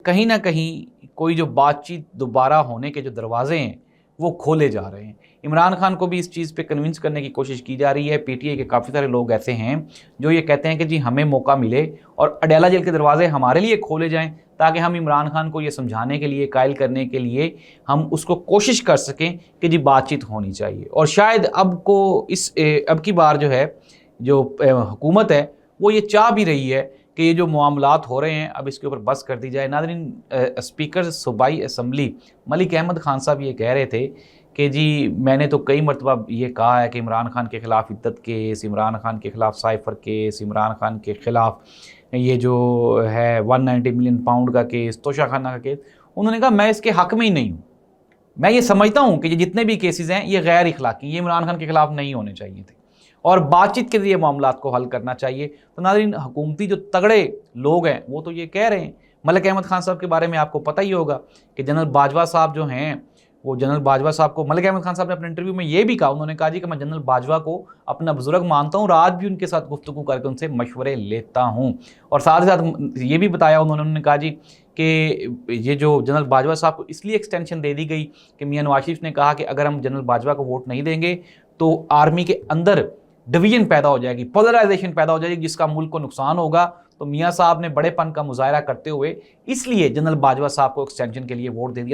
कहीं ना कहीं कोई जो बातचीत दोबारा होने के जो दरवाजे हैं वो खोले जा रहे हैं। इमरान खान को भी इस चीज़ पे कन्विंस करने की कोशिश की जा रही है। पीटीआई के काफ़ी सारे लोग ऐसे हैं जो ये कहते हैं कि जी हमें मौका मिले और अडयाला जेल के दरवाजे हमारे लिए खोले जाएं, ताकि हम इमरान खान को ये समझाने के लिए, कायल करने के लिए हम उसको कोशिश कर सकें कि जी बातचीत होनी चाहिए। और शायद अब की बार जो है, जो हुकूमत है वो ये चाह भी रही है कि ये जो मामलात हो रहे हैं अब इसके ऊपर बस कर दी जाए। नाज़रीन, स्पीकर सूबाई असम्बली मलिक अहमद खान साहब ये कह रहे थे कि जी मैंने तो कई मरतबा ये कहा है कि इमरान खान के ख़िलाफ़ इद्दत केस, इमरान खान के ख़िलाफ़ साइफ़र केस, इमरान खान के ख़िलाफ़ ये जो है 190 मिलियन पाउंड का केस, तोशाखाना का केस। उन्होंने कहा मैं इसके हक़ में ही नहीं हूँ। मैं ये समझता हूँ कि ये जितने भी केसेस हैं ये गैर इखलाकी, ये इमरान खान के खिलाफ नहीं होने चाहिए थे और बातचीत के ज़रिए मामलात को हल करना चाहिए। तो नाज़रीन, हुकूमती जो तगड़े लोग हैं वो तो ये कह रहे हैं। मलिक अहमद खान साहब के बारे में आपको पता ही होगा कि जनरल बाजवा साहब जो हैं, वो जनरल बाजवा साहब को मलिक अहमद खान साहब ने अपने इंटरव्यू में ये भी कहा, उन्होंने कहा जी कि मैं जनरल बाजवा को अपना बुजुर्ग मानता हूँ और आज भी उनके साथ गुफ्तगू करके उनसे मशवरे लेता हूँ। और साथ ही साथ ये भी बताया उन्होंने कहा जी कि ये जो जनरल बाजवा साहब को इसलिए एक्सटेंशन दे दी गई कि मियां नवाज शरीफ ने कहा कि अगर हम जनरल बाजवा को वोट नहीं देंगे तो आर्मी के अंदर डिवीजन पैदा हो जाएगी, पोलराइजेशन पैदा हो जाएगी, जिसका मुल्क को नुकसान होगा। तो मियां साहब ने बड़ेपन का मुजाहरा करते हुए इसलिए जनरल बाजवा साहब को एक्सटेंशन के लिए वोट दे दिया।